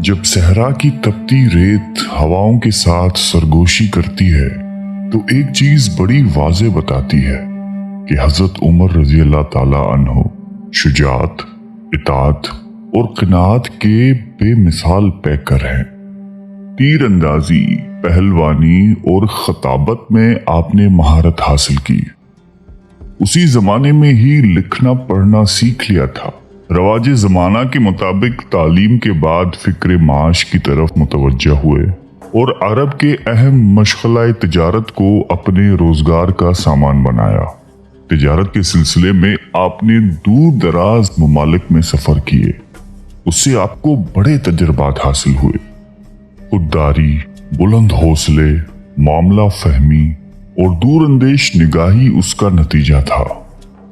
جب صحرا کی تپتی ریت ہواؤں کے ساتھ سرگوشی کرتی ہے تو ایک چیز بڑی واضح بتاتی ہے کہ حضرت عمر رضی اللہ تعالی عنہ شجاعت، اطاعت اور قناعت کے بے مثال پیکر ہیں۔ تیر اندازی، پہلوانی اور خطابت میں آپ نے مہارت حاصل کی۔ اسی زمانے میں ہی لکھنا پڑھنا سیکھ لیا تھا۔ رواج زمانہ کے مطابق تعلیم کے بعد فکر معاش کی طرف متوجہ ہوئے اور عرب کے اہم مشغلہ تجارت کو اپنے روزگار کا سامان بنایا۔ تجارت کے سلسلے میں آپ نے دور دراز ممالک میں سفر کیے۔ اس سے آپ کو بڑے تجربات حاصل ہوئے۔ خودداری، بلند حوصلے، معاملہ فہمی اور دور اندیش نگاہی اس کا نتیجہ تھا۔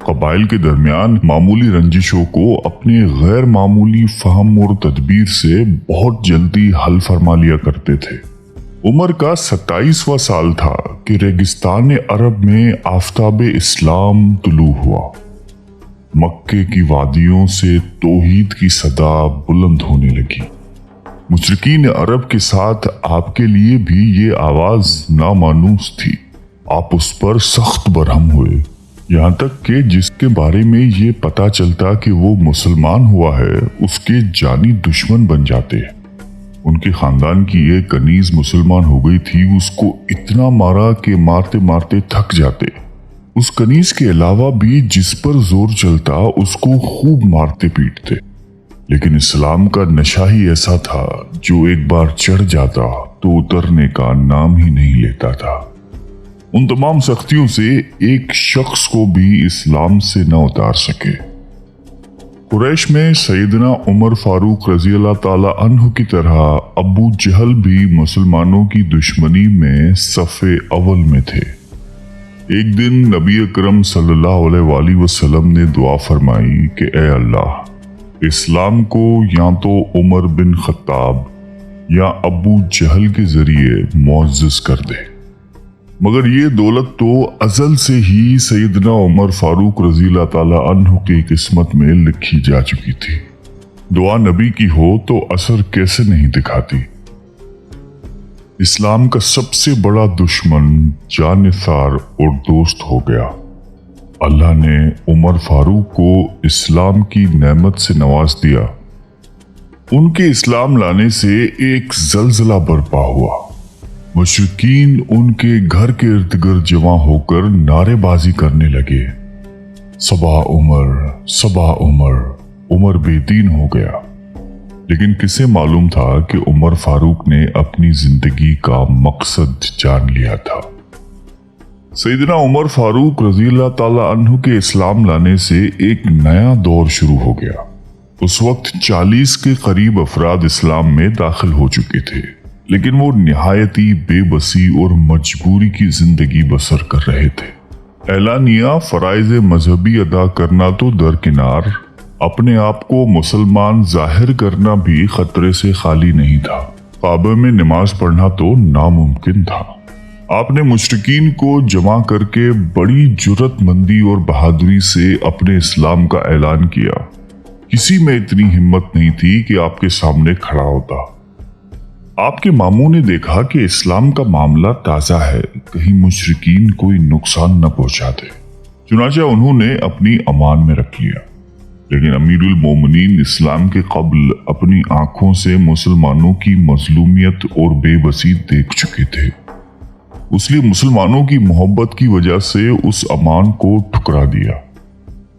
قبائل کے درمیان معمولی رنجشوں کو اپنے غیر معمولی فہم اور تدبیر سے بہت جلدی حل فرما لیا کرتے تھے۔ عمر کا 27واں سال تھا کہ ریگستان عرب میں آفتاب اسلام طلوع ہوا۔ مکے کی وادیوں سے توحید کی صدا بلند ہونے لگی۔ مشرکین عرب کے ساتھ آپ کے لیے بھی یہ آواز نامانوس تھی۔ آپ اس پر سخت برہم ہوئے، یہاں تک کہ جس کے بارے میں یہ پتا چلتا کہ وہ مسلمان ہوا ہے اس کے جانی دشمن بن جاتے۔ ان کے خاندان کی ایک کنیز مسلمان ہو گئی تھی، اس کو اتنا مارا کہ مارتے مارتے تھک جاتے۔ اس کنیز کے علاوہ بھی جس پر زور چلتا اس کو خوب مارتے پیٹتے، لیکن اسلام کا نشہ ہی ایسا تھا جو ایک بار چڑھ جاتا تو اترنے کا نام ہی نہیں لیتا تھا۔ ان تمام سختیوں سے ایک شخص کو بھی اسلام سے نہ اتار سکے۔ قریش میں سیدنا عمر فاروق رضی اللہ تعالی عنہ کی طرح ابو جہل بھی مسلمانوں کی دشمنی میں صف اول میں تھے۔ ایک دن نبی اکرم صلی اللہ علیہ وآلہ وسلم نے دعا فرمائی کہ اے اللہ، اسلام کو یا تو عمر بن خطاب یا ابو جہل کے ذریعے معزز کر دے۔ مگر یہ دولت تو ازل سے ہی سیدنا عمر فاروق رضی اللہ تعالی عنہ کی قسمت میں لکھی جا چکی تھی۔ دعا نبی کی ہو تو اثر کیسے نہیں دکھاتی۔ اسلام کا سب سے بڑا دشمن جانثار اور دوست ہو گیا۔ اللہ نے عمر فاروق کو اسلام کی نعمت سے نواز دیا۔ ان کے اسلام لانے سے ایک زلزلہ برپا ہوا۔ مشرکین ان کے گھر کے ارد گرد جمع ہو کر نعرے بازی کرنے لگے، صبا عمر، صبا عمر، عمر بے دین ہو گیا۔ لیکن کسے معلوم تھا کہ عمر فاروق نے اپنی زندگی کا مقصد جان لیا تھا۔ سیدنا عمر فاروق رضی اللہ تعالی عنہ کے اسلام لانے سے ایک نیا دور شروع ہو گیا۔ اس وقت 40 کے قریب افراد اسلام میں داخل ہو چکے تھے، لیکن وہ نہایتی بے بسی اور مجبوری کی زندگی بسر کر رہے تھے۔ اعلانیہ فرائض مذہبی ادا کرنا تو درکنار، اپنے آپ کو مسلمان ظاہر کرنا بھی خطرے سے خالی نہیں تھا۔ کعبے میں نماز پڑھنا تو ناممکن تھا۔ آپ نے مشرکین کو جمع کر کے بڑی جرأت مندی اور بہادری سے اپنے اسلام کا اعلان کیا۔ کسی میں اتنی ہمت نہیں تھی کہ آپ کے سامنے کھڑا ہوتا۔ آپ کے ماموں نے دیکھا کہ اسلام کا معاملہ تازہ ہے، کہیں مشرکین کوئی نقصان نہ پہنچا دے، چنانچہ انہوں نے اپنی امان میں رکھ لیا۔ لیکن امیر المومنین اسلام کے قبل اپنی آنکھوں سے مسلمانوں کی مظلومیت اور بے بسی دیکھ چکے تھے، اس لیے مسلمانوں کی محبت کی وجہ سے اس امان کو ٹھکرا دیا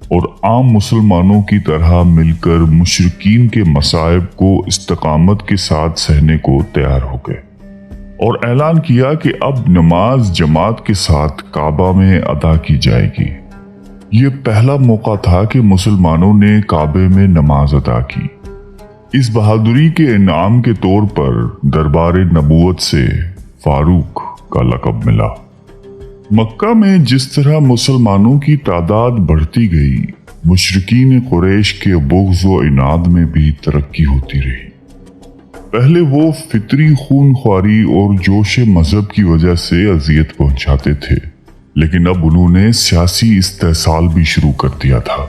اور عام مسلمانوں کی طرح مل کر مشرکین کے مصائب کو استقامت کے ساتھ سہنے کو تیار ہو گئے، اور اعلان کیا کہ اب نماز جماعت کے ساتھ کعبہ میں ادا کی جائے گی۔ یہ پہلا موقع تھا کہ مسلمانوں نے کعبے میں نماز ادا کی۔ اس بہادری کے انعام کے طور پر دربار نبوت سے فاروق کا لقب ملا۔ مکہ میں جس طرح مسلمانوں کی تعداد بڑھتی گئی، مشرکین قریش کے بغض و عناد میں بھی ترقی ہوتی رہی۔ پہلے وہ فطری خون خواری اور جوش مذہب کی وجہ سے اذیت پہنچاتے تھے، لیکن اب انہوں نے سیاسی استحصال بھی شروع کر دیا تھا۔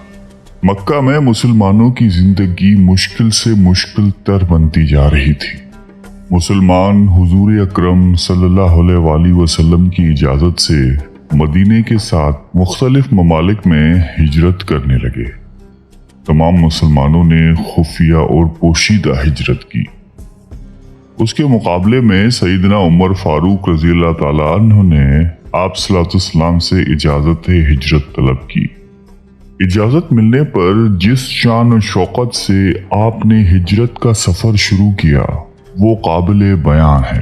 مکہ میں مسلمانوں کی زندگی مشکل سے مشکل تر بنتی جا رہی تھی۔ مسلمان حضور اکرم صلی اللہ علیہ وآلہ وسلم کی اجازت سے مدینے کے ساتھ مختلف ممالک میں ہجرت کرنے لگے۔ تمام مسلمانوں نے خفیہ اور پوشیدہ ہجرت کی۔ اس کے مقابلے میں سیدنا عمر فاروق رضی اللہ تعالیٰ عنہ نے آپ صلی اللہ علیہ وسلم سے اجازت ہجرت طلب کی۔ اجازت ملنے پر جس شان و شوقت سے آپ نے ہجرت کا سفر شروع کیا وہ قابل بیان ہے۔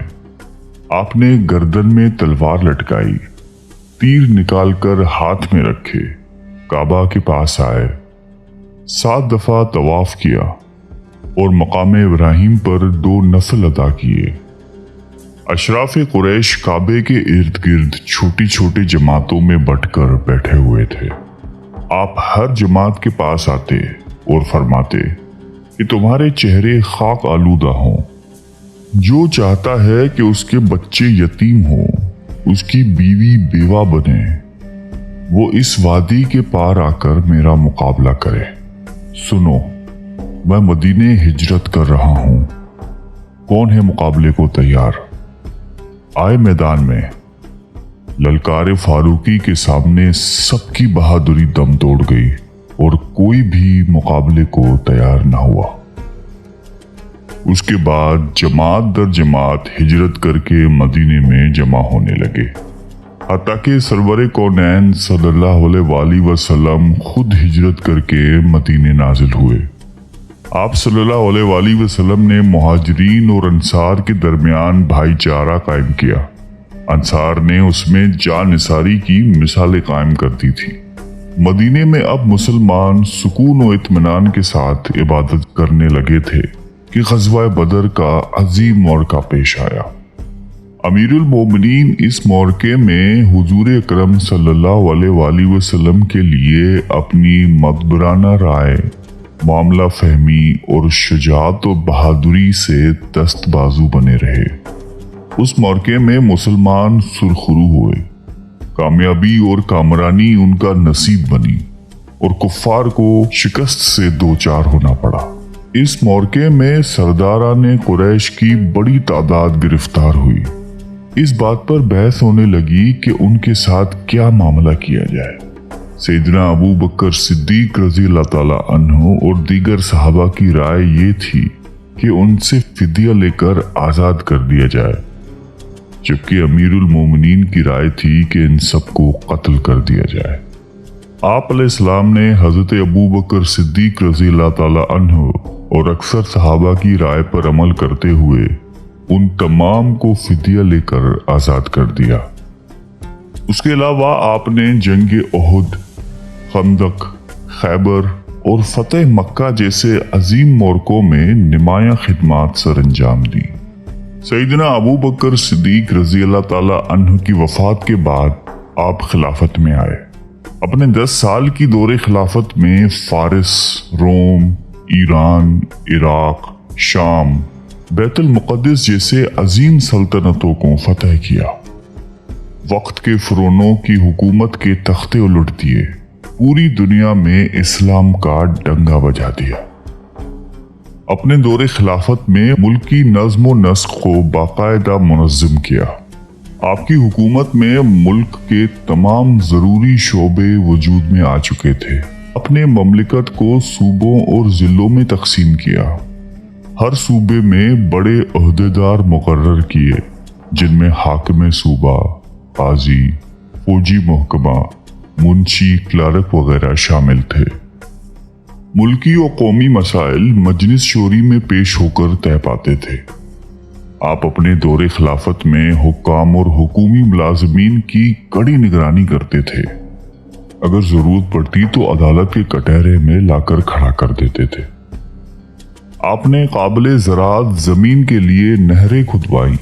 آپ نے گردن میں تلوار لٹکائی، تیر نکال کر ہاتھ میں رکھے، کعبہ کے پاس آئے، 7 دفعہ طواف کیا اور مقام ابراہیم پر 2 نفل ادا کیے۔ اشراف قریش کعبے کے ارد گرد چھوٹی چھوٹی جماعتوں میں بٹ کر بیٹھے ہوئے تھے۔ آپ ہر جماعت کے پاس آتے اور فرماتے کہ تمہارے چہرے خاک آلودہ ہوں، جو چاہتا ہے کہ اس کے بچے یتیم ہوں، اس کی بیوی بیوہ بنے، وہ اس وادی کے پار آ کر میرا مقابلہ کرے۔ سنو، میں مدینے ہجرت کر رہا ہوں، کون ہے مقابلے کو تیار؟ آئے میدان میں۔ للکار فاروقی کے سامنے سب کی بہادری دم توڑ گئی اور کوئی بھی مقابلے کو تیار نہ ہوا۔ اس کے بعد جماعت در جماعت ہجرت کر کے مدینے میں جمع ہونے لگے، حتیٰ کہ سرور کونین صلی اللہ علیہ وآلہ وسلم خود ہجرت کر کے مدینے نازل ہوئے۔ آپ صلی اللہ علیہ وآلہ وسلم نے مہاجرین اور انصار کے درمیان بھائی چارہ قائم کیا۔ انصار نے اس میں جان نثاری کی مثالیں قائم کر دی تھی۔ مدینے میں اب مسلمان سکون و اطمینان کے ساتھ عبادت کرنے لگے تھے کہ غزوہ بدر کا عظیم موقع پیش آیا۔ امیر المومنین اس موقع میں حضور اکرم صلی اللہ علیہ وآلہ وسلم کے لیے اپنی مدبرانہ رائے، معاملہ فہمی اور شجاعت و بہادری سے دست بازو بنے رہے۔ اس موقع میں مسلمان سرخرو ہوئے، کامیابی اور کامرانی ان کا نصیب بنی اور کفار کو شکست سے دوچار ہونا پڑا۔ اس موقع میں سرداران قریش کی بڑی تعداد گرفتار ہوئی۔ اس بات پر بحث ہونے لگی کہ ان کے ساتھ کیا معاملہ کیا جائے۔ سیدنا ابو بکر صدیق رضی اللہ تعالیٰ عنہ اور دیگر صحابہ کی رائے یہ تھی کہ ان سے فدیہ لے کر آزاد کر دیا جائے، جبکہ امیر المومنین کی رائے تھی کہ ان سب کو قتل کر دیا جائے۔ آپ علیہ السلام نے حضرت ابو بکر صدیق رضی اللہ تعالیٰ عنہ اور اکثر صحابہ کی رائے پر عمل کرتے ہوئے ان تمام کو فدیہ لے کر آزاد کر دیا۔ اس کے علاوہ آپ نے جنگ احد، خندق، خیبر اور فتح مکہ جیسے عظیم موقعوں میں نمایاں خدمات سر انجام دی۔ سیدنا ابو بکر صدیق رضی اللہ تعالیٰ عنہ کی وفات کے بعد آپ خلافت میں آئے۔ اپنے 10 سال کی دور خلافت میں فارس، روم، ایران، عراق، شام، بیت المقدس جیسے عظیم سلطنتوں کو فتح کیا، وقت کے فرعونوں کی حکومت کے تختے الٹ دیے، پوری دنیا میں اسلام کا ڈنگا بجا دیا۔ اپنے دور خلافت میں ملکی نظم و نسق کو باقاعدہ منظم کیا۔ آپ کی حکومت میں ملک کے تمام ضروری شعبے وجود میں آ چکے تھے۔ اپنے مملکت کو صوبوں اور ضلعوں میں تقسیم کیا۔ ہر صوبے میں بڑے عہدیدار مقرر کیے، جن میں حاکم صوبہ، قاضی، فوجی محکمہ، منشی، کلارک وغیرہ شامل تھے۔ ملکی و قومی مسائل مجلس شوری میں پیش ہو کر طے پاتے تھے۔ آپ اپنے دور خلافت میں حکام اور حکومی ملازمین کی کڑی نگرانی کرتے تھے۔ اگر ضرورت پڑتی تو عدالت کے کٹہرے میں لا کر کھڑا کر دیتے تھے۔ آپ نے قابل زراعت زمین کے لیے نہریں کھدوائیں،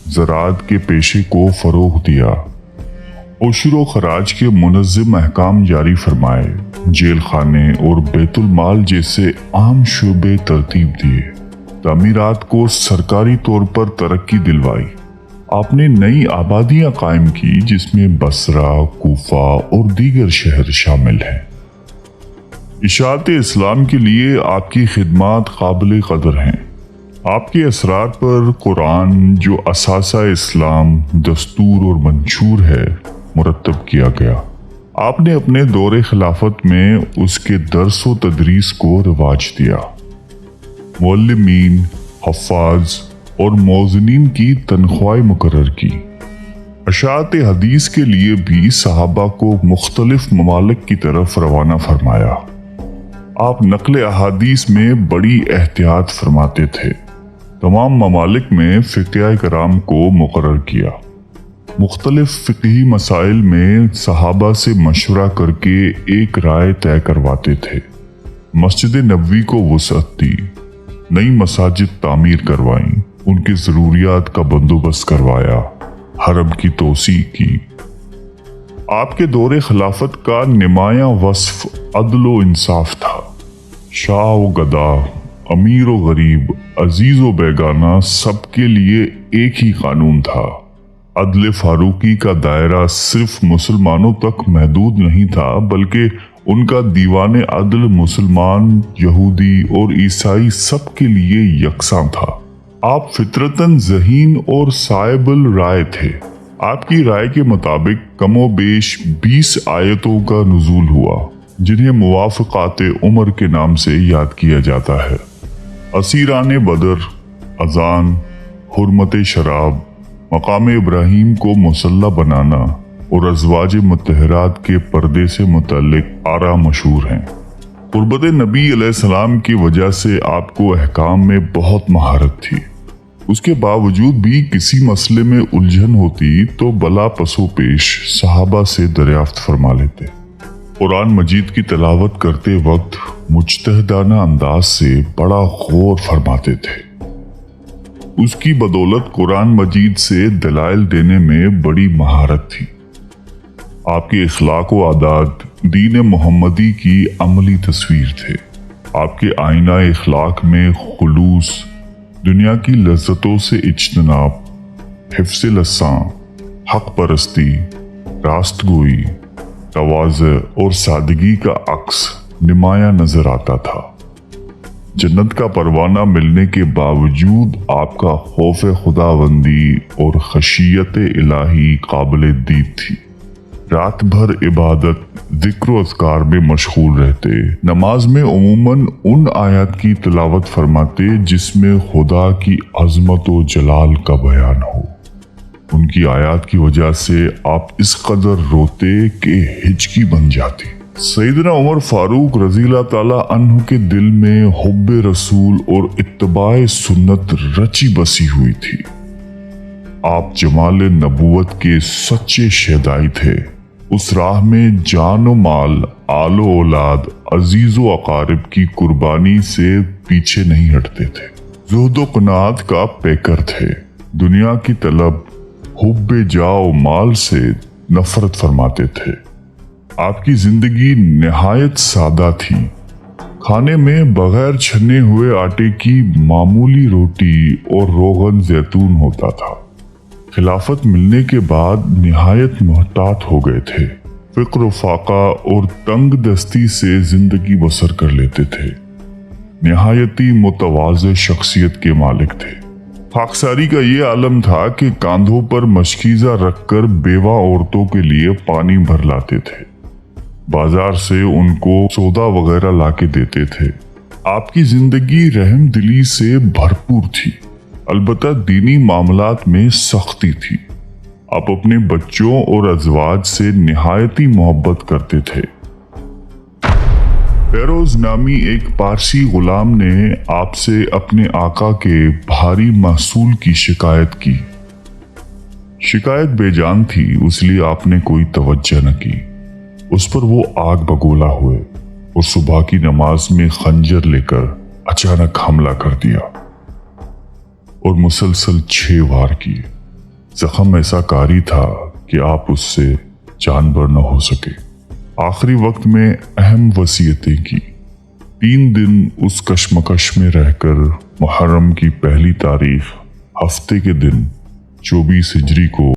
زراعت کے پیشے کو فروغ دیا، عشر و خراج کے منظم احکام جاری فرمائے، جیل خانے اور بیت المال جیسے عام شعبے ترتیب دیے، تعمیرات کو سرکاری طور پر ترقی دلوائی۔ آپ نے نئی آبادیاں قائم کی جس میں بصرہ، کوفہ اور دیگر شہر شامل ہیں۔ اشاعت اسلام کے لیے آپ کی خدمات قابل قدر ہیں۔ آپ کے اثرات پر قرآن جو اساسہ اسلام، دستور اور منشور ہے، مرتب کیا گیا۔ آپ نے اپنے دور خلافت میں اس کے درس و تدریس کو رواج دیا۔ معلمین، حفاظ اور موزنین کی تنخواہیں مقرر کی۔ اشاعت حدیث کے لیے بھی صحابہ کو مختلف ممالک کی طرف روانہ فرمایا۔ آپ نقل احادیث میں بڑی احتیاط فرماتے تھے۔ تمام ممالک میں فقیہ کرام کو مقرر کیا۔ مختلف فقہی مسائل میں صحابہ سے مشورہ کر کے ایک رائے طے کرواتے تھے۔ مسجد نبوی کو وسعت دی، نئی مساجد تعمیر کروائیں، ان کی ضروریات کا بندوبست کروایا، حرم کی توسیع کی۔ آپ کے دور خلافت کا نمایاں وصف عدل و انصاف تھا۔ شاہ و گدا، امیر و غریب، عزیز و بیگانہ، سب کے لیے ایک ہی قانون تھا۔ عدل فاروقی کا دائرہ صرف مسلمانوں تک محدود نہیں تھا، بلکہ ان کا دیوان عدل مسلمان، یہودی اور عیسائی سب کے لیے یکساں تھا۔ آپ فطرتاً ذہین اور صائب الرائے تھے۔ آپ کی رائے کے مطابق کم و بیش 20 آیتوں کا نزول ہوا، جنہیں موافقات عمر کے نام سے یاد کیا جاتا ہے۔ اسیران بدر، اذان، حرمت شراب، مقام ابراہیم کو مسلح بنانا اور ازواج مطہرات کے پردے سے متعلق آراء مشہور ہیں۔ قربت نبی علیہ السلام کی وجہ سے آپ کو احکام میں بہت مہارت تھی۔ اس کے باوجود بھی کسی مسئلے میں الجھن ہوتی تو بلا پسو پیش صحابہ سے دریافت فرما لیتے۔ قرآن مجید کی تلاوت کرتے وقت مجتہدانہ انداز سے بڑا غور فرماتے تھے۔ اس کی بدولت قرآن مجید سے دلائل دینے میں بڑی مہارت تھی۔ آپ کے اخلاق و عادات دین محمدی کی عملی تصویر تھے۔ آپ کے آئینہ اخلاق میں خلوص، دنیا کی لذتوں سے اجتناب، حفظ لساں، حق پرستی، راست گوئی، تواضع اور سادگی کا عکس نمایاں نظر آتا تھا۔ جنت کا پروانہ ملنے کے باوجود آپ کا خوف خداوندی اور خشیت الہی قابل دید تھی۔ رات بھر عبادت، ذکر و اذکار میں مشغول رہتے۔ نماز میں عموماً ان آیات کی تلاوت فرماتے جس میں خدا کی عظمت و جلال کا بیان ہو۔ ان کی آیات کی وجہ سے آپ اس قدر روتے کہ ہچکی بن جاتی۔ سیدنا عمر فاروق رضی اللہ تعالی عنہ کے دل میں حب رسول اور اتباع سنت رچی بسی ہوئی تھی۔ آپ جمال نبوت کے سچے شیدائی تھے۔ اس راہ میں جان و مال، آل و اولاد، عزیز و اقارب کی قربانی سے پیچھے نہیں ہٹتے تھے۔ زہد و قناعت کا پیکر تھے۔ دنیا کی طلب، حب جاہ و مال سے نفرت فرماتے تھے۔ آپ کی زندگی نہایت سادہ تھی۔ کھانے میں بغیر چھنے ہوئے آٹے کی معمولی روٹی اور روغن زیتون ہوتا تھا۔ خلافت ملنے کے بعد نہایت محتاط ہو گئے تھے۔ فقر و فاقہ اور تنگ دستی سے زندگی بسر کر لیتے تھے۔ نہایتی متواضع شخصیت کے مالک تھے۔ خاکساری کا یہ عالم تھا کہ کاندھوں پر مشکیزہ رکھ کر بیوہ عورتوں کے لیے پانی بھر لاتے تھے۔ بازار سے ان کو سودا وغیرہ لا کے دیتے تھے۔ آپ کی زندگی رحم دلی سے بھرپور تھی، البتہ دینی معاملات میں سختی تھی۔ آپ اپنے بچوں اور ازواج سے نہایتی محبت کرتے تھے۔ فیروز نامی ایک پارسی غلام نے آپ سے اپنے آقا کے بھاری محصول کی شکایت کی۔ شکایت بے جان تھی، اس لیے آپ نے کوئی توجہ نہ کی۔ اس پر وہ آگ بگولا ہوئے اور صبح کی نماز میں خنجر لے کر اچانک حملہ کر دیا اور مسلسل 6 وار کیے۔ زخم ایسا کاری تھا کہ آپ اس سے جان بر نہ ہو سکے۔ آخری وقت میں اہم وصیتیں کی۔ 3 دن اس کشمکش میں رہ کر محرم کی پہلی تاریخ ہفتے کے دن 24 ہجری کو